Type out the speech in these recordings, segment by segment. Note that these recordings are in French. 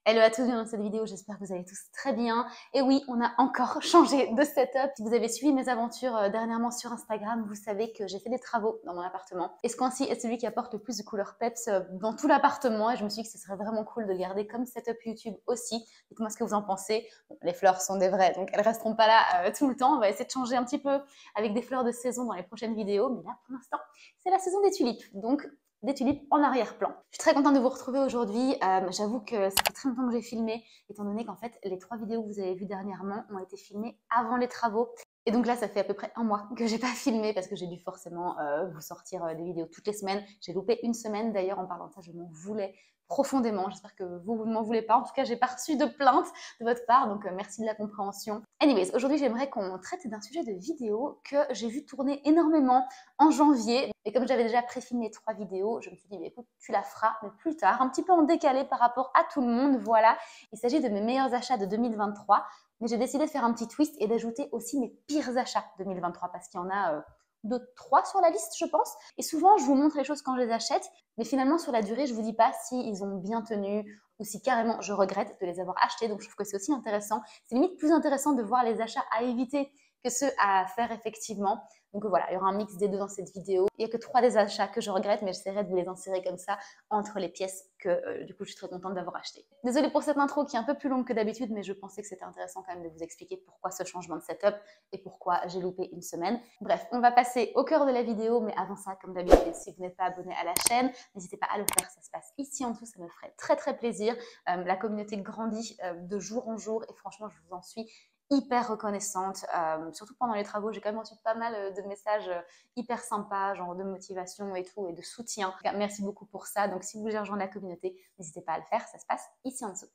Hello à tous, bienvenue dans cette vidéo, j'espère que vous allez tous très bien. Et oui, on a encore changé de setup. Si vous avez suivi mes aventures dernièrement sur Instagram, vous savez que j'ai fait des travaux dans mon appartement. Et ce coin-ci est celui qui apporte le plus de couleurs peps dans tout l'appartement. Et je me suis dit que ce serait vraiment cool de le garder comme setup YouTube aussi. Dites-moi ce que vous en pensez. Bon, les fleurs sont des vraies, donc elles resteront pas là tout le temps. On va essayer de changer un petit peu avec des fleurs de saison dans les prochaines vidéos. Mais là, pour l'instant, c'est la saison des tulipes. Donc, des tulipes en arrière-plan. Je suis très contente de vous retrouver aujourd'hui. J'avoue que ça fait très longtemps que j'ai filmé, étant donné qu'en fait, les 3 vidéos que vous avez vues dernièrement ont été filmées avant les travaux. Et donc là, ça fait à peu près un mois que j'ai pas filmé parce que j'ai dû forcément vous sortir des vidéos toutes les semaines. J'ai loupé une semaine d'ailleurs en parlant de ça, je m'en voulais profondément. J'espère que vous ne m'en voulez pas. En tout cas, j'ai pas reçu de plainte de votre part, donc merci de la compréhension. Anyways, aujourd'hui, j'aimerais qu'on traite d'un sujet de vidéo que j'ai vu tourner énormément en janvier. Et comme j'avais déjà pré-filmé 3 vidéos, je me suis dit, bah, écoute, tu la feras, mais plus tard, un petit peu en décalé par rapport à tout le monde. Voilà, il s'agit de mes meilleurs achats de 2023. Mais j'ai décidé de faire un petit twist et d'ajouter aussi mes pires achats 2023 parce qu'il y en a 2-3 sur la liste, je pense. Et souvent, je vous montre les choses quand je les achète, mais finalement, sur la durée, je vous dis pas si ils ont bien tenu ou si carrément je regrette de les avoir achetés. Donc, je trouve que c'est aussi intéressant. C'est limite plus intéressant de voir les achats à éviter que ceux à faire effectivement. Donc voilà, il y aura un mix des deux dans cette vidéo. Il n'y a que 3 des achats que je regrette, mais j'essaierai de vous les insérer comme ça entre les pièces que du coup je suis très contente d'avoir achetées. Désolée pour cette intro qui est un peu plus longue que d'habitude, mais je pensais que c'était intéressant quand même de vous expliquer pourquoi ce changement de setup et pourquoi j'ai loupé une semaine. Bref, on va passer au cœur de la vidéo, mais avant ça, comme d'habitude, si vous n'êtes pas abonné à la chaîne, n'hésitez pas à le faire, ça se passe ici en dessous, ça me ferait très très plaisir. La communauté grandit de jour en jour et franchement, je vous en suis hyper reconnaissante, surtout pendant les travaux, j'ai quand même reçu pas mal de messages hyper sympas, genre de motivation et tout, et de soutien. Merci beaucoup pour ça, donc si vous voulez rejoindre la communauté, n'hésitez pas à le faire, ça se passe ici en dessous.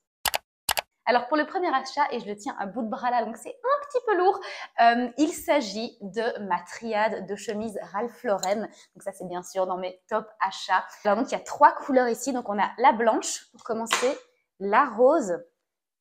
Alors pour le premier achat, et je le tiens à bout de bras là, donc c'est un petit peu lourd, il s'agit de ma triade de chemises Ralph Lauren. Donc ça c'est bien sûr dans mes top achats. Alors donc il y a 3 couleurs ici, donc on a la blanche pour commencer, la rose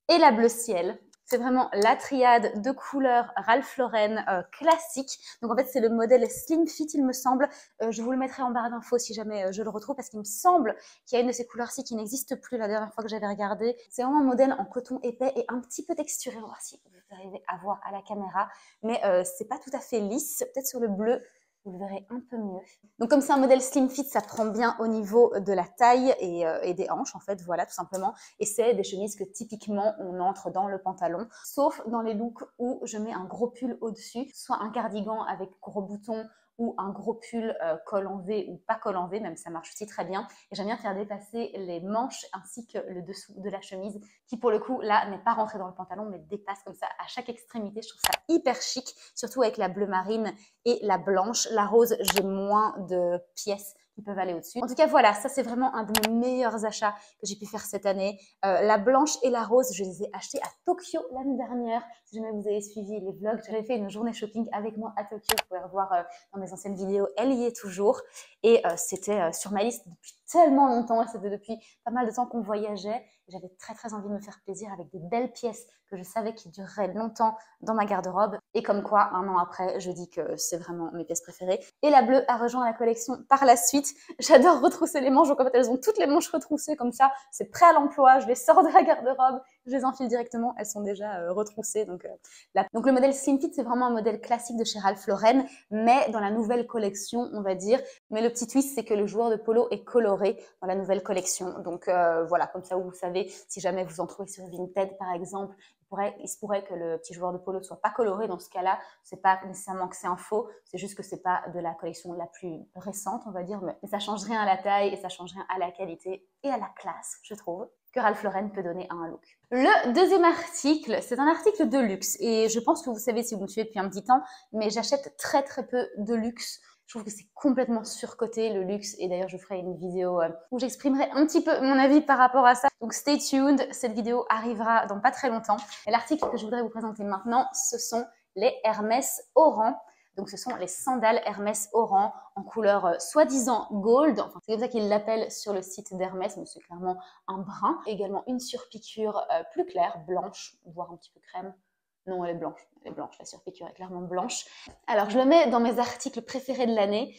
et la bleu ciel. C'est vraiment la triade de couleurs Ralph Lauren classique. Donc en fait, c'est le modèle Slim Fit, il me semble. Je vous le mettrai en barre d'infos si jamais je le retrouve parce qu'il me semble qu'il y a une de ces couleurs-ci qui n'existe plus la dernière fois que j'avais regardé. C'est vraiment un modèle en coton épais et un petit peu texturé. On va voir si vous arrivez à voir à la caméra. Mais c'est pas tout à fait lisse. Peut-être sur le bleu, vous le verrez un peu mieux. Donc comme c'est un modèle slim fit, ça prend bien au niveau de la taille et des hanches en fait, voilà tout simplement. Et c'est des chemises que typiquement on entre dans le pantalon, sauf dans les looks où je mets un gros pull au-dessus, soit un cardigan avec gros boutons ou un gros pull col en V ou pas col en V, même ça marche aussi très bien. Et j'aime bien faire dépasser les manches ainsi que le dessous de la chemise qui pour le coup là n'est pas rentré dans le pantalon mais dépasse comme ça à chaque extrémité. Je trouve ça hyper chic, surtout avec la bleu marine et la blanche. La rose, j'ai moins de pièces qui peuvent aller au-dessus. En tout cas, voilà, ça c'est vraiment un de mes meilleurs achats que j'ai pu faire cette année. La blanche et la rose, je les ai achetées à Tokyo l'année dernière. Si jamais vous avez suivi les vlogs, j'avais fait une journée shopping avec moi à Tokyo. Vous pouvez revoir dans mes anciennes vidéos, elle y est toujours. Et c'était sur ma liste depuis tellement longtemps. C'était depuis pas mal de temps qu'on voyageait. J'avais très très envie de me faire plaisir avec des belles pièces que je savais qui dureraient longtemps dans ma garde-robe. Et comme quoi, un an après, je dis que c'est vraiment mes pièces préférées. Et la bleue a rejoint la collection par la suite. J'adore retrousser les manches. Donc en fait, elles ont toutes les manches retroussées comme ça. C'est prêt à l'emploi. Je les sors de la garde-robe. Je les enfile directement. Elles sont déjà retroussées. Donc le modèle Slim Fit, c'est vraiment un modèle classique de chez Ralph Lauren, mais dans la nouvelle collection, on va dire. Mais le petit twist, c'est que le joueur de polo est coloré dans la nouvelle collection. Donc voilà, comme ça, vous savez, si jamais vous en trouvez sur Vinted, par exemple, il se pourrait que le petit joueur de polo ne soit pas coloré. Dans ce cas-là, c'est pas nécessairement que c'est un faux, c'est juste que c'est pas de la collection la plus récente, on va dire, mais ça change rien à la taille et ça change rien à la qualité et à la classe, je trouve, que Ralph Lauren peut donner à un look. Le deuxième article, c'est un article de luxe et je pense que vous savez si vous me suivez depuis un petit temps, mais j'achète très très peu de luxe. Je trouve que c'est complètement surcoté le luxe et d'ailleurs je ferai une vidéo où j'exprimerai un petit peu mon avis par rapport à ça. Donc stay tuned, cette vidéo arrivera dans pas très longtemps. Et l'article que je voudrais vous présenter maintenant, ce sont les Hermès Oran. Donc ce sont les sandales Hermès Oran en couleur soi-disant gold. Enfin, c'est comme ça qu'ils l'appellent sur le site d'Hermès, mais c'est clairement un brun. Également une surpiqûre plus claire, blanche, voire un petit peu crème. Non, elle est blanche, la surpiqûre est clairement blanche. Alors, je le mets dans mes articles préférés de l'année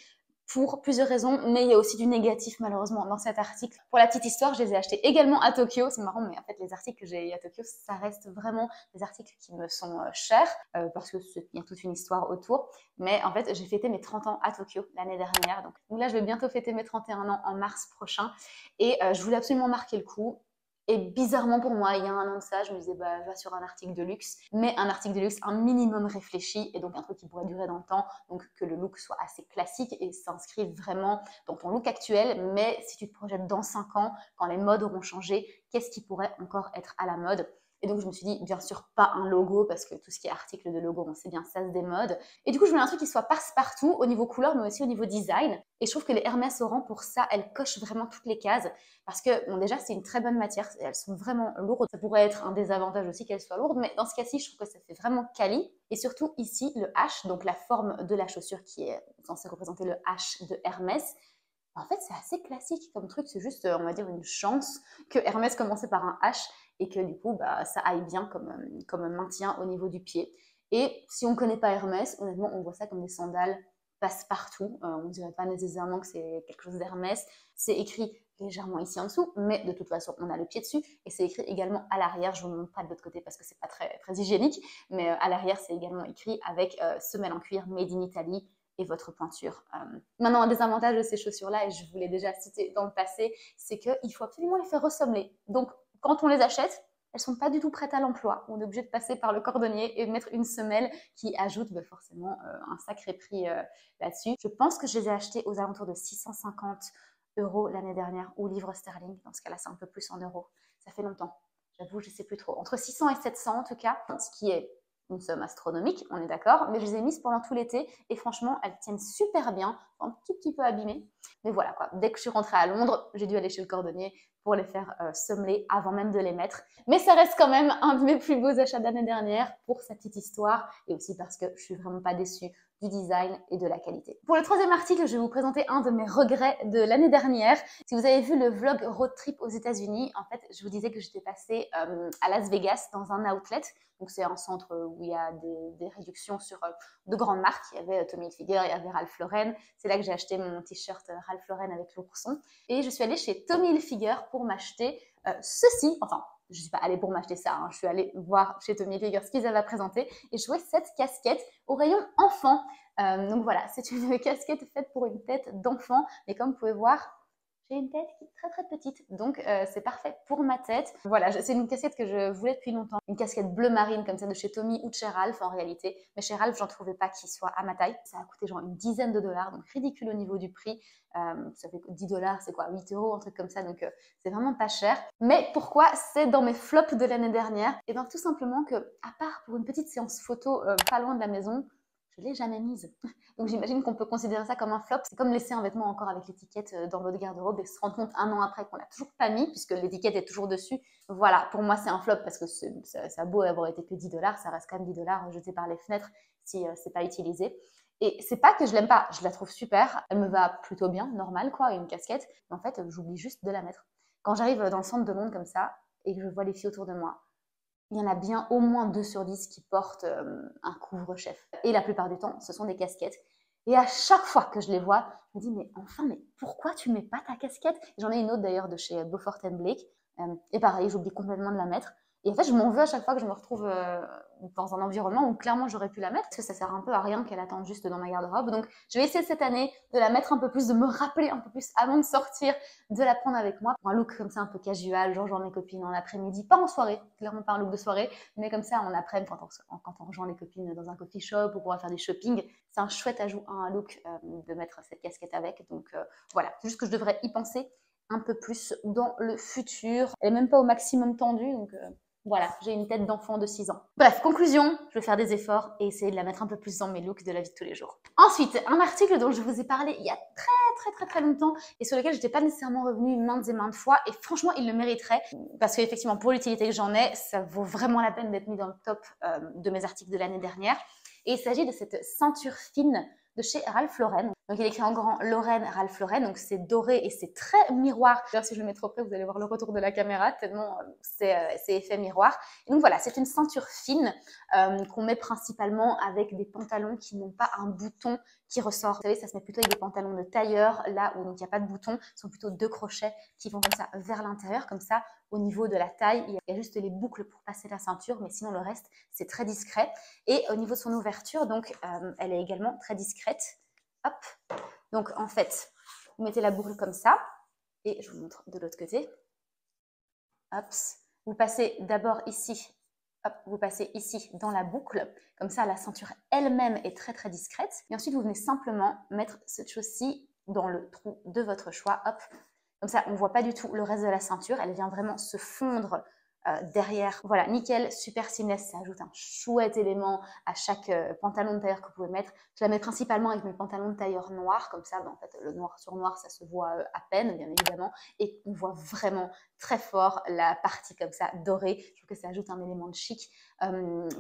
pour plusieurs raisons, mais il y a aussi du négatif malheureusement dans cet article. Pour la petite histoire, je les ai achetés également à Tokyo. C'est marrant, mais en fait, les articles que j'ai eu à Tokyo, ça reste vraiment des articles qui me sont chers, parce que il y a toute une histoire autour. Mais en fait, j'ai fêté mes 30 ans à Tokyo l'année dernière. Donc là, je vais bientôt fêter mes 31 ans en mars prochain. Et je voulais absolument marquer le coup. Et bizarrement pour moi, il y a un an de ça, je me disais, bah, va sur un article de luxe, mais un article de luxe un minimum réfléchi, et donc un truc qui pourrait durer dans le temps, donc que le look soit assez classique et s'inscrive vraiment dans ton look actuel, mais si tu te projettes dans 5 ans, quand les modes auront changé, qu'est-ce qui pourrait encore être à la mode? Et donc, je me suis dit, bien sûr, pas un logo, parce que tout ce qui est article de logo, on sait bien, ça se démode. Et du coup, je voulais un truc qui soit passe-partout, au niveau couleur, mais aussi au niveau design. Et je trouve que les Hermès Oran, pour ça, elles cochent vraiment toutes les cases. Parce que, bon, déjà, c'est une très bonne matière. Elles sont vraiment lourdes. Ça pourrait être un désavantage aussi qu'elles soient lourdes, mais dans ce cas-ci, je trouve que ça fait vraiment quali. Et surtout, ici, le H, donc la forme de la chaussure qui est censée représenter le H de Hermès, en fait, c'est assez classique comme truc, c'est juste, on va dire, une chance que Hermès commençait par un H et que du coup, bah, ça aille bien comme maintien au niveau du pied. Et si on ne connaît pas Hermès, honnêtement, on voit ça comme des sandales passe-partout. On ne dirait pas nécessairement que c'est quelque chose d'Hermès. C'est écrit légèrement ici en dessous, mais de toute façon, on a le pied dessus. Et c'est écrit également à l'arrière. Je ne vous montre pas de l'autre côté parce que c'est pas très, très hygiénique, mais à l'arrière, c'est également écrit avec semelle en cuir Made in Italy et votre pointure. Maintenant, un des avantages de ces chaussures-là, et je vous l'ai déjà cité dans le passé, c'est qu'il faut absolument les faire ressembler. Donc, quand on les achète, elles ne sont pas du tout prêtes à l'emploi. On est obligé de passer par le cordonnier et de mettre une semelle qui ajoute forcément un sacré prix là-dessus. Je pense que je les ai achetées aux alentours de 650 € l'année dernière, ou livres sterling. Dans ce cas-là, c'est un peu plus en euros. Ça fait longtemps. J'avoue, je ne sais plus trop. Entre 600 et 700 en tout cas, ce qui est une somme astronomique, on est d'accord, mais je les ai mises pendant tout l'été et franchement, elles tiennent super bien, un petit peu abîmées. Mais voilà quoi, dès que je suis rentrée à Londres, j'ai dû aller chez le cordonnier pour les faire semeler avant même de les mettre. Mais ça reste quand même un de mes plus beaux achats de l'année dernière pour sa petite histoire et aussi parce que je suis vraiment pas déçue du design et de la qualité. Pour le troisième article, je vais vous présenter un de mes regrets de l'année dernière. Si vous avez vu le vlog road trip aux États-Unis, en fait, je vous disais que j'étais passée à Las Vegas dans un outlet. Donc c'est un centre où il y a des réductions sur de grandes marques. Il y avait Tommy Hilfiger, il y avait Ralph Lauren. C'est là que j'ai acheté mon t-shirt Ralph Lauren avec l'ourson. Et je suis allée chez Tommy Hilfiger pour m'acheter ceci. Enfin, je ne suis pas allée pour m'acheter ça, hein. Je suis allée voir chez Tommy Hilfiger ce qu'ils avaient à présenter et je trouvais cette casquette au rayon enfant. Donc voilà, c'est une casquette faite pour une tête d'enfant. Mais comme vous pouvez voir, j'ai une tête qui est très très petite, donc c'est parfait pour ma tête. Voilà, c'est une casquette que je voulais depuis longtemps. Une casquette bleu marine comme ça de chez Tommy ou de chez Ralph en réalité. Mais chez Ralph, j'en trouvais pas qui soit à ma taille. Ça a coûté genre une dizaine de dollars, donc ridicule au niveau du prix. Ça fait 10 dollars, c'est quoi, 8 €, un truc comme ça, donc c'est vraiment pas cher. Mais pourquoi c'est dans mes flops de l'année dernière? Et bien tout simplement que, à part pour une petite séance photo pas loin de la maison, je ne l'ai jamais mise. Donc j'imagine qu'on peut considérer ça comme un flop. C'est comme laisser un vêtement encore avec l'étiquette dans votre garde-robe et se rendre compte un an après qu'on l'a toujours pas mis puisque l'étiquette est toujours dessus. Voilà, pour moi c'est un flop parce que ça a beau avoir été que 10 dollars, ça reste quand même 10 dollars jetés par les fenêtres si c'est pas utilisé. Et c'est pas que je l'aime pas, je la trouve super, elle me va plutôt bien, normal quoi, une casquette, mais en fait j'oublie juste de la mettre. Quand j'arrive dans le centre de Londres comme ça et que je vois les filles autour de moi, il y en a bien au moins 2 sur 10 qui portent un couvre-chef. Et la plupart du temps, ce sont des casquettes. Et à chaque fois que je les vois, je me dis, mais enfin, mais pourquoi tu mets pas ta casquette? J'en ai une autre d'ailleurs de chez Beaufort Blake. Et pareil, j'oublie complètement de la mettre. Et en fait, je m'en veux à chaque fois que je me retrouve dans un environnement où clairement j'aurais pu la mettre, parce que ça sert un peu à rien qu'elle attende juste dans ma garde-robe. Donc, je vais essayer cette année de la mettre un peu plus, de me rappeler un peu plus avant de sortir, de la prendre avec moi pour un look comme ça un peu casual, genre mes copines en après-midi, pas en soirée, clairement pas un look de soirée, mais comme ça en après-midi quand on rejoint les copines dans un coffee shop ou pour faire des shopping. C'est un chouette ajout à un look de mettre cette casquette avec. Donc voilà, c'est juste que je devrais y penser un peu plus dans le futur. Elle est même pas au maximum tendue, donc voilà, j'ai une tête d'enfant de 6 ans. Bref, conclusion, je vais faire des efforts et essayer de la mettre un peu plus dans mes looks de la vie de tous les jours. Ensuite, un article dont je vous ai parlé il y a très longtemps et sur lequel je n'étais pas nécessairement revenue maintes et maintes fois, et franchement, il le mériterait parce qu'effectivement, pour l'utilité que j'en ai, ça vaut vraiment la peine d'être mis dans le top de mes articles de l'année dernière. Et il s'agit de cette ceinture fine de chez Ralph Lauren. Donc il est écrit en grand Lauren, Ralph Lauren, donc c'est doré et c'est très miroir. D'ailleurs si je le mets trop près, vous allez voir le retour de la caméra, tellement c'est effet miroir. Et donc voilà, c'est une ceinture fine qu'on met principalement avec des pantalons qui n'ont pas un bouton qui ressort. Vous savez, ça se met plutôt avec des pantalons de tailleur, là où il n'y a pas de bouton, ce sont plutôt 2 crochets qui vont comme ça vers l'intérieur, comme ça au niveau de la taille, il y a juste les boucles pour passer la ceinture, mais sinon le reste c'est très discret. Et au niveau de son ouverture, donc elle est également très discrète. Hop. Donc en fait, vous mettez la boucle comme ça, et je vous montre de l'autre côté. Hop. Vous passez d'abord ici. Hop, vous passez ici dans la boucle, comme ça la ceinture elle-même est très très discrète. Et ensuite vous venez simplement mettre cette chose-ci dans le trou de votre choix. Hop, comme ça on ne voit pas du tout le reste de la ceinture, elle vient vraiment se fondre derrière. Voilà, nickel, super seamless, ça ajoute un chouette élément à chaque pantalon de tailleur que vous pouvez mettre. Je la mets principalement avec mes pantalons de tailleur noirs, comme ça, en fait, le noir sur noir, ça se voit à peine, bien évidemment, et on voit vraiment très fort la partie comme ça dorée. Je trouve que ça ajoute un élément de chic.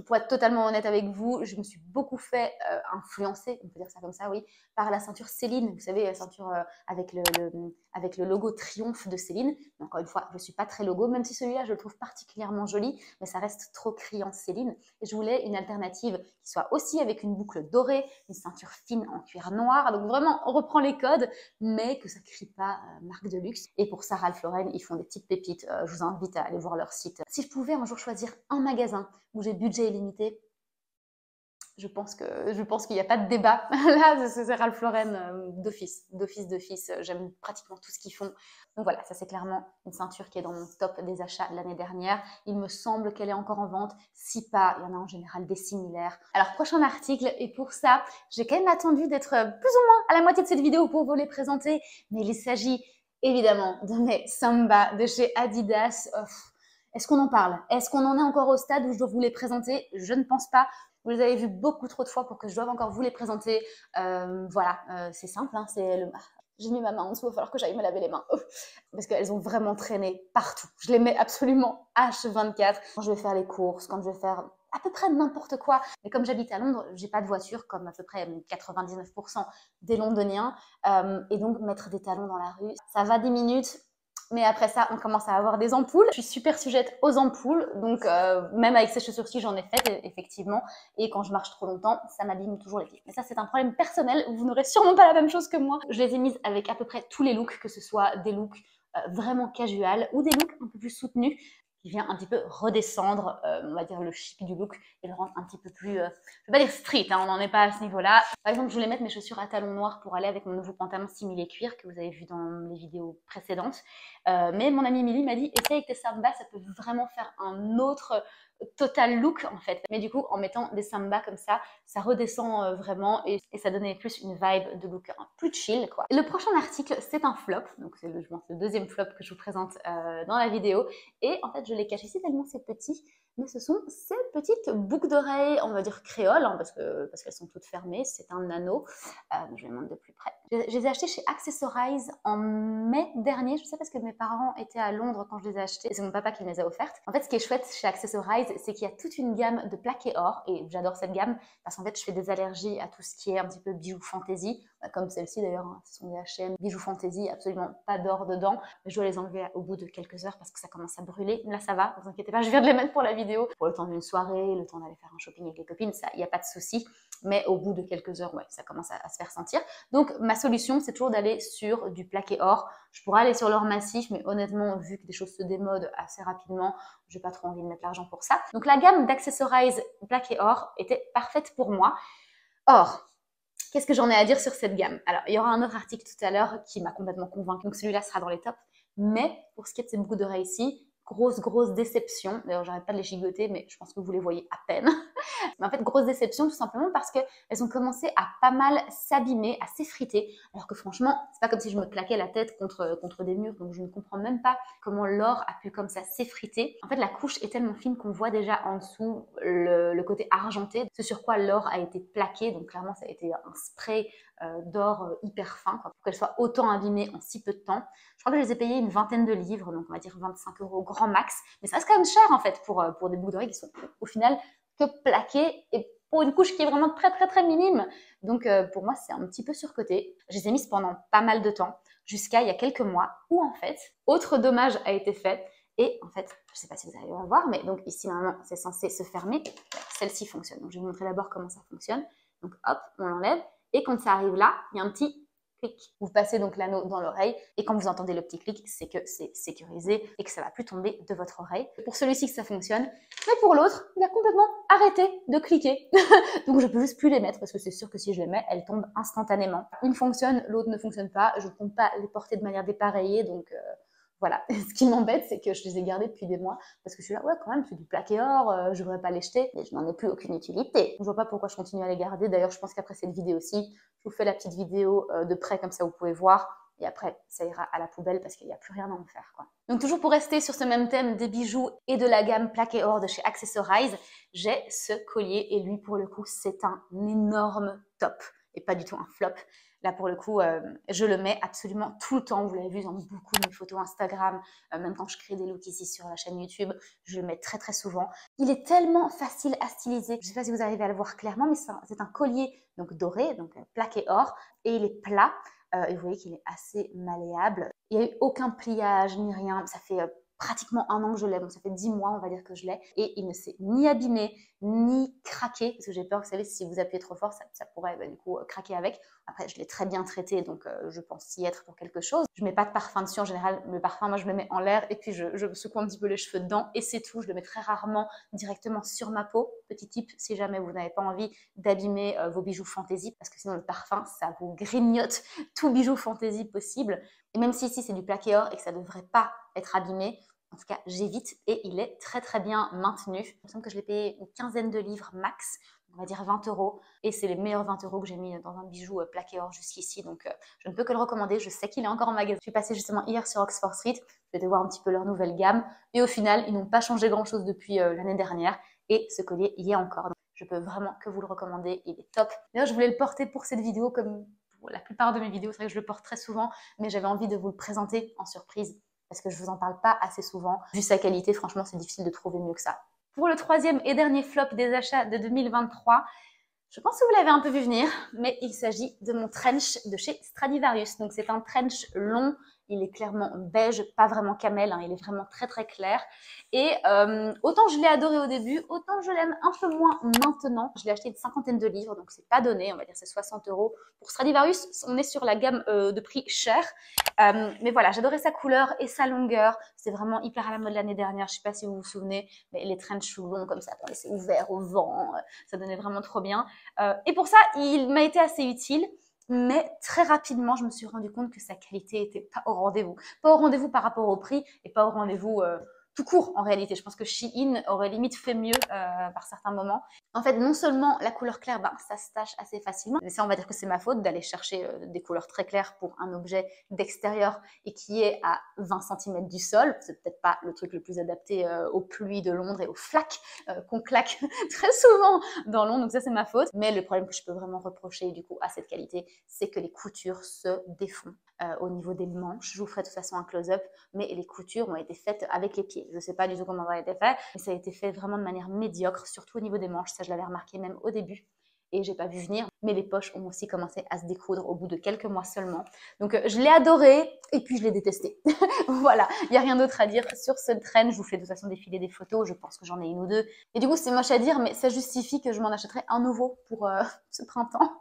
Pour être totalement honnête avec vous, je me suis beaucoup fait influencer, on peut dire ça comme ça, oui, par la ceinture Céline. Vous savez, la ceinture avec le logo Triomphe de Céline. Mais encore une fois, je ne suis pas très logo, même si celui-là, je le trouve particulièrement joli, mais ça reste trop criant Céline. Et je voulais une alternative qui soit aussi avec une boucle dorée, une ceinture fine en cuir noir. Donc vraiment, on reprend les codes, mais que ça ne crie pas marque de luxe. Et pour ça, Ralph Lauren, ils font des petites pépites. Je vous invite à aller voir leur site. Si je pouvais un jour choisir un magasin où j'ai budget illimité, je pense qu'il n'y a pas de débat. Là, c'est Ralph Lauren d'office. J'aime pratiquement tout ce qu'ils font. Donc voilà, ça c'est clairement une ceinture qui est dans mon top des achats l'année dernière. Il me semble qu'elle est encore en vente. Si pas, il y en a en général des similaires. Alors, prochain article. Et pour ça, j'ai quand même attendu d'être plus ou moins à la moitié de cette vidéo pour vous les présenter. Mais il s'agit évidemment de mes Samba de chez Adidas. Est-ce qu'on en parle? Est-ce qu'on en est encore au stade où je dois vous les présenter? Je ne pense pas. Vous les avez vus beaucoup trop de fois pour que je doive encore vous les présenter. Voilà, c'est simple, hein, j'ai mis ma main en dessous, il va falloir que j'aille me laver les mains. Parce qu'elles ont vraiment traîné partout. Je les mets absolument H24 quand je vais faire les courses, quand je vais faire à peu près n'importe quoi. Mais comme j'habite à Londres, j'ai pas de voiture, comme à peu près 99% des Londoniens. Et donc, mettre des talons dans la rue, ça va 10 minutes. Mais après ça, on commence à avoir des ampoules. Je suis super sujette aux ampoules, donc même avec ces chaussures-ci, j'en ai fait effectivement. Et quand je marche trop longtemps, ça m'abîme toujours les pieds. Mais ça, c'est un problème personnel. Vous n'aurez sûrement pas la même chose que moi. Je les ai mises avec à peu près tous les looks, que ce soit des looks vraiment casual ou des looks un peu plus soutenus, qui vient un petit peu redescendre, on va dire, le chic du look et le rendre un petit peu plus, je vais pas dire street, hein, on n'en est pas à ce niveau-là. Par exemple, je voulais mettre mes chaussures à talons noirs pour aller avec mon nouveau pantalon similé cuir que vous avez vu dans les vidéos précédentes. Mais mon amie Emily m'a dit, essaye avec tes Samba, ça peut vraiment faire un autre total look en fait. Mais du coup, en mettant des Samba comme ça redescend vraiment et ça donnait plus une vibe de look plus chill quoi. Et le prochain article, c'est un flop, donc c'est je pense le deuxième flop que je vous présente dans la vidéo. Et en fait, je les cache ici tellement c'est petit, mais ce sont ces petites boucles d'oreilles, on va dire créoles, hein, parce qu'elles sont toutes fermées, c'est un anneau. Je vais montrer de plus près. Je les ai achetées chez Accessorize en mai dernier, je sais parce que mes parents étaient à Londres quand je les ai achetées, et c'est mon papa qui me les a offertes. En fait, ce qui est chouette chez Accessorize, c'est qu'il y a toute une gamme de plaqués or, et j'adore cette gamme, parce qu'en fait, je fais des allergies à tout ce qui est un petit peu bijoux fantasy, comme celle-ci d'ailleurs, hein, ce sont des H&M bijoux fantasy, absolument pas d'or dedans, mais je dois les enlever au bout de quelques heures parce que ça commence à brûler. Là, ça va, ne vous inquiétez pas, je viens de les mettre pour la vidéo, pour le temps d'une soirée, le temps d'aller faire un shopping avec les copines, ça, il n'y a pas de souci. Mais au bout de quelques heures, ouais, ça commence à se faire sentir. Donc, ma solution, c'est toujours d'aller sur du plaqué or. Je pourrais aller sur l'or massif, mais honnêtement, vu que des choses se démodent assez rapidement, j'ai pas trop envie de mettre l'argent pour ça. Donc, la gamme d'Accessorize plaqué or était parfaite pour moi. Or, qu'est-ce que j'en ai à dire sur cette gamme? Alors, il y aura un autre article tout à l'heure qui m'a complètement convaincue, donc celui-là sera dans les tops. Mais pour ce qui est de ces boucles d'oreilles ici, grosse déception. D'ailleurs, j'arrête pas de les gigoter, mais je pense que vous les voyez à peine. Mais en fait, grosse déception tout simplement parce qu'elles ont commencé à pas mal s'abîmer, à s'effriter. Alors que franchement, c'est pas comme si je me claquais la tête contre des murs, donc je ne comprends même pas comment l'or a pu comme ça s'effriter. En fait, la couche est tellement fine qu'on voit déjà en dessous le côté argenté, ce sur quoi l'or a été plaqué. Donc clairement, ça a été un spray d'or hyper fin quoi, pour qu'elle soit autant abîmée en si peu de temps. Je crois que je les ai payées une vingtaine de livres, donc on va dire 25 € grand max. Mais ça reste quand même cher en fait pour des boucles d'oreilles qui sont au final que plaquées et pour une couche qui est vraiment très minime. Donc pour moi, c'est un petit peu surcoté. Je les ai mises pendant pas mal de temps, jusqu'à il y a quelques mois, où en fait, autre dommage a été fait. Et en fait, je ne sais pas si vous allez en voir, mais donc ici, normalement, c'est censé se fermer. Celle-ci fonctionne. Donc je vais vous montrer d'abord comment ça fonctionne. Donc hop, on l'enlève. Et quand ça arrive là, il y a un petit clic. Vous passez donc l'anneau dans l'oreille et quand vous entendez le petit clic, c'est que c'est sécurisé et que ça ne va plus tomber de votre oreille. Pour celui-ci que ça fonctionne, mais pour l'autre, il a complètement arrêté de cliquer. Donc je peux juste plus les mettre parce que c'est sûr que si je les mets, elles tombent instantanément. Une fonctionne, l'autre ne fonctionne pas. Je ne compte pas les porter de manière dépareillée, donc voilà. Ce qui m'embête, c'est que je les ai gardés depuis des mois parce que je suis là, ouais, quand même, c'est du plaqué or, je ne devrais pas les jeter, mais je n'en ai plus aucune utilité. Je vois pas pourquoi je continue à les garder. D'ailleurs, je pense qu'après cette vidéo aussi, je vous fais la petite vidéo de près, comme ça vous pouvez voir. Et après, ça ira à la poubelle parce qu'il n'y a plus rien à en faire, quoi. Donc toujours pour rester sur ce même thème des bijoux et de la gamme plaqué or de chez Accessorize, j'ai ce collier et lui, pour le coup, c'est un énorme top et pas du tout un flop. Là, pour le coup, je le mets absolument tout le temps. Vous l'avez vu dans beaucoup de mes photos Instagram, même quand je crée des looks ici sur la chaîne YouTube, je le mets très souvent. Il est tellement facile à styliser. Je ne sais pas si vous arrivez à le voir clairement, mais c'est un collier donc doré, donc plaqué or, et il est plat. Et vous voyez qu'il est assez malléable. Il n'y a eu aucun pliage ni rien. Ça fait pratiquement un an que je l'ai. Bon, ça fait 10 mois, on va dire que je l'ai. Et il ne s'est ni abîmé, ni craqué. Parce que j'ai peur, vous savez, si vous appuyez trop fort, ça pourrait du coup craquer avec. Après, je l'ai très bien traité, donc je pense y être pour quelque chose. Je ne mets pas de parfum dessus en général. Le parfum, moi, je le mets en l'air et puis je secoue un petit peu les cheveux dedans et c'est tout. Je le mets très rarement directement sur ma peau. Petit tip, si jamais vous n'avez pas envie d'abîmer vos bijoux fantaisie, parce que sinon le parfum, ça vous grignote tout bijou fantaisie possible. Et même si ici, c'est du plaqué or et que ça ne devrait pas être abîmé, en tout cas, j'évite et il est très bien maintenu. Il me semble que je l'ai payé une quinzaine de livres max, on va dire 20 €. Et c'est les meilleurs 20 € que j'ai mis dans un bijou plaqué or jusqu'ici. Donc, je ne peux que le recommander. Je sais qu'il est encore en magasin. Je suis passée justement hier sur Oxford Street. Je vais voir un petit peu leur nouvelle gamme. Et au final, ils n'ont pas changé grand-chose depuis l'année dernière. Et ce collier y est encore. Donc, je peux vraiment que vous le recommander. Il est top. D'ailleurs, je voulais le porter pour cette vidéo comme pour la plupart de mes vidéos. C'est vrai que je le porte très souvent. Mais j'avais envie de vous le présenter en surprise parce que je vous en parle pas assez souvent. Vu sa qualité, franchement, c'est difficile de trouver mieux que ça. Pour le troisième et dernier flop des achats de 2023, je pense que vous l'avez un peu vu venir, mais il s'agit de mon trench de chez Stradivarius. Donc c'est un trench long, il est clairement beige, pas vraiment camel, hein, il est vraiment très clair. Et autant je l'ai adoré au début, autant je l'aime un peu moins maintenant. Je l'ai acheté une cinquantaine de livres, donc c'est pas donné, on va dire c'est 60 €. Pour Stradivarius, on est sur la gamme de prix cher. Mais voilà, j'adorais sa couleur et sa longueur. C'est vraiment hyper à la mode l'année dernière, je sais pas si vous vous souvenez, mais les trench longs comme ça, c'est ouvert au vent, ça donnait vraiment trop bien. Et pour ça, il m'a été assez utile. Mais très rapidement, je me suis rendu compte que sa qualité était pas au rendez-vous. Pas au rendez-vous par rapport au prix et pas au rendez-vous tout court en réalité. Je pense que Shein aurait limite fait mieux par certains moments. En fait, non seulement la couleur claire, ça se tache assez facilement. Mais ça, on va dire que c'est ma faute d'aller chercher des couleurs très claires pour un objet d'extérieur et qui est à 20 cm du sol. C'est peut-être pas le truc le plus adapté aux pluies de Londres et aux flaques qu'on claque très souvent dans Londres. Donc ça, c'est ma faute. Mais le problème que je peux vraiment reprocher du coup à cette qualité, c'est que les coutures se défont au niveau des manches. Je vous ferai de toute façon un close-up, mais les coutures ont été faites avec les pieds. Je ne sais pas du tout comment ça a été fait, mais ça a été fait vraiment de manière médiocre, surtout au niveau des manches. Ça, je l'avais remarqué même au début et j'ai pas vu venir. Mais les poches ont aussi commencé à se découdre au bout de quelques mois seulement. Donc je l'ai adoré et puis je l'ai détesté. Voilà, il n'y a rien d'autre à dire sur ce trend. Je vous fais de toute façon défiler des photos. Je pense que j'en ai une ou deux. Et du coup, c'est moche à dire, mais ça justifie que je m'en achèterai un nouveau pour ce printemps.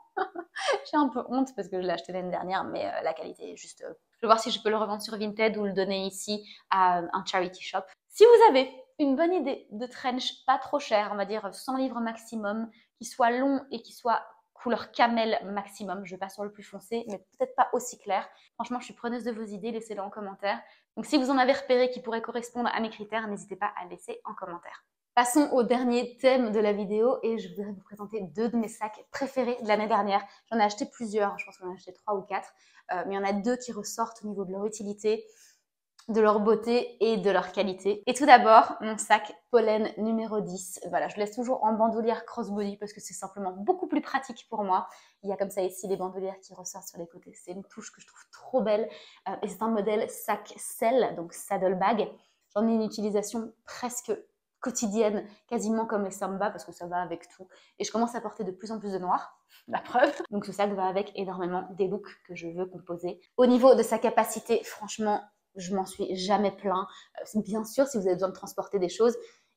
J'ai un peu honte parce que je l'ai acheté l'année dernière, mais la qualité est juste... Je vais voir si je peux le revendre sur Vinted ou le donner ici à un charity shop. Si vous avez une bonne idée de trench pas trop cher, on va dire 100 livres maximum, qui soit long et qui soit couleur camel maximum, je vais pas sur le plus foncé, mais peut-être pas aussi clair. Franchement, je suis preneuse de vos idées, laissez-les en commentaire. Donc si vous en avez repéré qui pourraient correspondre à mes critères, n'hésitez pas à le laisser en commentaire. Passons au dernier thème de la vidéo et je voudrais vous présenter deux de mes sacs préférés de l'année dernière. J'en ai acheté plusieurs, je pense que j'en ai acheté 3 ou 4, mais il y en a deux qui ressortent au niveau de leur utilité, de leur beauté et de leur qualité. Et tout d'abord, mon sac Pollen numéro 10. Voilà, je le laisse toujours en bandoulière crossbody parce que c'est simplement beaucoup plus pratique pour moi. Il y a comme ça ici les bandoulières qui ressortent sur les côtés. C'est une touche que je trouve trop belle et c'est un modèle sac sel, donc saddle bag. J'en ai une utilisation presque quotidienne, quasiment comme les Samba, parce que ça va avec tout. Et je commence à porter de plus en plus de noir, la preuve. Donc ce sac va avec énormément des looks que je veux composer. Au niveau de sa capacité, franchement, je m'en suis jamais plaint. Bien sûr, si vous avez besoin de transporter des choses,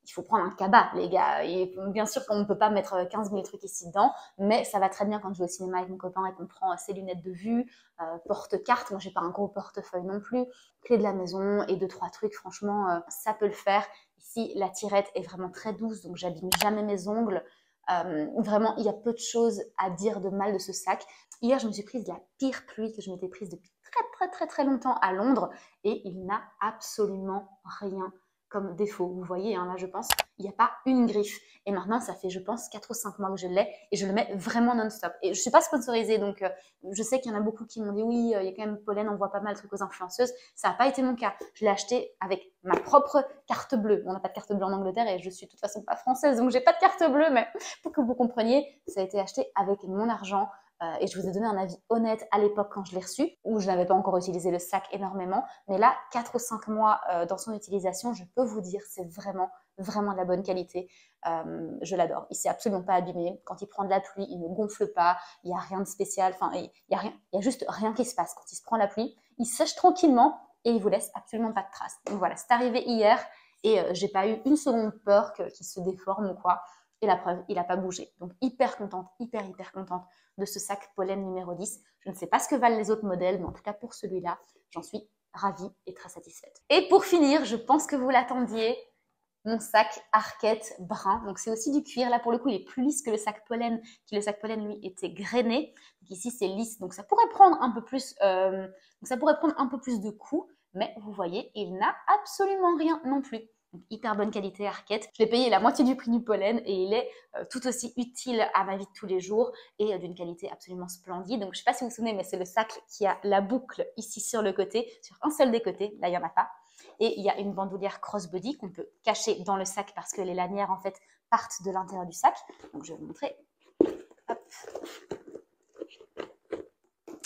il faut prendre un cabas, les gars. Et bien sûr qu'on ne peut pas mettre 15 000 trucs ici dedans, mais ça va très bien quand je vais au cinéma avec mon copain et qu'on prend ses lunettes de vue, porte-carte. Moi, j'ai pas un gros portefeuille non plus. Clé de la maison et 2-3 trucs, franchement, ça peut le faire. Ici, la tirette est vraiment très douce, donc j'abîme jamais mes ongles. Vraiment, il y a peu de choses à dire de mal de ce sac. Hier, je me suis prise la pire pluie que je m'étais prise depuis très longtemps à Londres et il n'a absolument rien comme défaut. Vous voyez, hein, là, je pense, il n'y a pas une griffe. Et maintenant, ça fait, je pense, 4 ou 5 mois que je l'ai et je le mets vraiment non-stop. Et je ne suis pas sponsorisée, donc je sais qu'il y en a beaucoup qui m'ont dit oui, il y a quand même pollen, on voit pas mal de trucs aux influenceuses. Ça n'a pas été mon cas. Je l'ai acheté avec ma propre carte bleue. On n'a pas de carte bleue en Angleterre et je suis de toute façon pas française, donc j'ai pas de carte bleue, mais pour que vous compreniez, ça a été acheté avec mon argent. Et je vous ai donné un avis honnête à l'époque quand je l'ai reçu, où je n'avais pas encore utilisé le sac énormément. Mais là, 4 ou 5 mois dans son utilisation, je peux vous dire, c'est vraiment de la bonne qualité. Je l'adore. Il s'est absolument pas abîmé. Quand il prend de la pluie, il ne gonfle pas. Il n'y a rien de spécial. Enfin, il y a juste rien qui se passe. Quand il se prend la pluie, il sèche tranquillement et il vous laisse absolument pas de traces. Donc voilà, c'est arrivé hier et j'ai pas eu une seconde peur qu'il se déforme ou quoi. Et la preuve, il n'a pas bougé. Donc hyper contente, hyper contente de ce sac pollen numéro 10. Je ne sais pas ce que valent les autres modèles, mais en tout cas pour celui-là, j'en suis ravie et très satisfaite. Et pour finir, je pense que vous l'attendiez, mon sac Arket brun. Donc c'est aussi du cuir. Là pour le coup, il est plus lisse que le sac pollen, qui le sac pollen lui était grainé. Donc ici c'est lisse, donc ça pourrait prendre un peu plus, de coups, mais vous voyez, il n'a absolument rien non plus. Donc, hyper bonne qualité Arket. Je l'ai payé la moitié du prix du pollen et il est tout aussi utile à ma vie de tous les jours et d'une qualité absolument splendide. Donc je ne sais pas si vous vous souvenez, mais c'est le sac qui a la boucle ici sur le côté, sur un seul des côtés. Là, il n'y en a pas. Et il y a une bandoulière crossbody qu'on peut cacher dans le sac parce que les lanières en fait partent de l'intérieur du sac. Donc je vais vous montrer. Hop.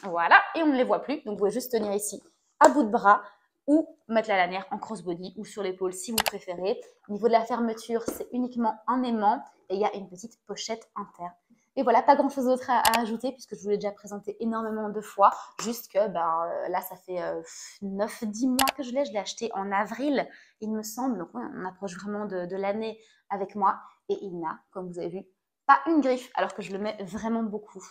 Voilà, et on ne les voit plus. Donc vous pouvez juste tenir ici à bout de bras ou mettre la lanière en crossbody ou sur l'épaule si vous préférez. Au niveau de la fermeture, c'est uniquement un aimant et il y a une petite pochette interne. Et voilà, pas grand chose d'autre à ajouter puisque je vous l'ai déjà présenté énormément de fois. Juste que là, ça fait 9-10 mois que je l'ai acheté en avril, il me semble. Donc on approche vraiment de l'année avec moi. Et il n'a, comme vous avez vu, pas une griffe, alors que je le mets vraiment beaucoup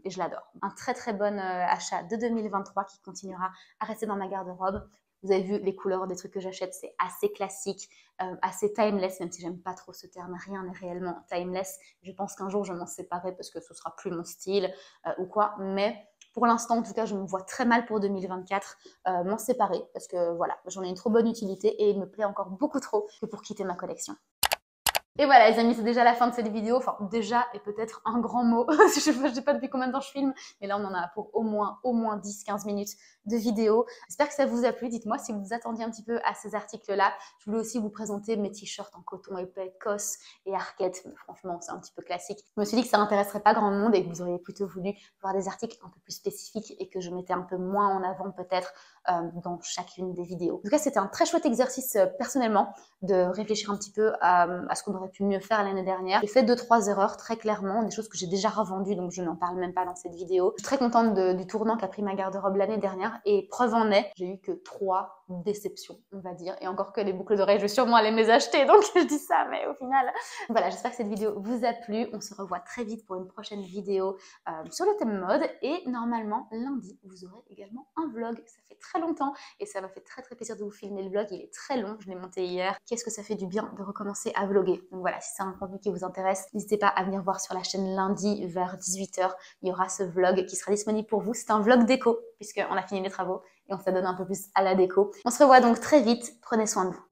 et je l'adore. Un très bon achat de 2023 qui continuera à rester dans ma garde-robe. Vous avez vu les couleurs des trucs que j'achète, c'est assez classique, assez timeless, même si j'aime pas trop ce terme, rien n'est réellement timeless. Je pense qu'un jour je m'en séparerai parce que ce sera plus mon style ou quoi, mais pour l'instant, en tout cas, je me vois très mal pour 2024 m'en séparer parce que voilà, j'en ai une trop bonne utilité et il me plaît encore beaucoup trop que pour quitter ma collection. Et voilà les amis, c'est déjà la fin de cette vidéo, enfin déjà et peut-être un grand mot, je sais pas depuis combien de temps je filme, mais là on en a pour au moins 10-15 minutes de vidéo. J'espère que ça vous a plu, dites-moi si vous attendiez un petit peu à ces articles-là. Je voulais aussi vous présenter mes t-shirts en coton épais, COS et Arket, mais franchement c'est un petit peu classique. Je me suis dit que ça n'intéresserait pas grand monde et que vous auriez plutôt voulu voir des articles un peu plus spécifiques et que je mettais un peu moins en avant peut-être dans chacune des vidéos. En tout cas c'était un très chouette exercice personnellement de réfléchir un petit peu à ce qu'on aurait pu mieux faire l'année dernière. J'ai fait 2-3 erreurs très clairement, des choses que j'ai déjà revendues donc je n'en parle même pas dans cette vidéo. Je suis très contente du tournant qu'a pris ma garde-robe l'année dernière et preuve en est, j'ai eu que 3 déceptions on va dire et encore que les boucles d'oreilles je vais sûrement aller me les acheter donc je dis ça mais au final voilà, j'espère que cette vidéo vous a plu. On se revoit très vite pour une prochaine vidéo sur le thème mode et normalement lundi vous aurez également un vlog. Ça fait très longtemps et ça m'a fait très plaisir de vous filmer le vlog, il est très long, je l'ai monté hier. Qu'est-ce que ça fait du bien de recommencer à vlogger. Donc voilà, si c'est un contenu qui vous intéresse, n'hésitez pas à venir voir sur la chaîne lundi vers 18 h. Il y aura ce vlog qui sera disponible pour vous. C'est un vlog déco puisqu'on a fini les travaux et on s'adonne un peu plus à la déco. On se revoit donc très vite, prenez soin de vous.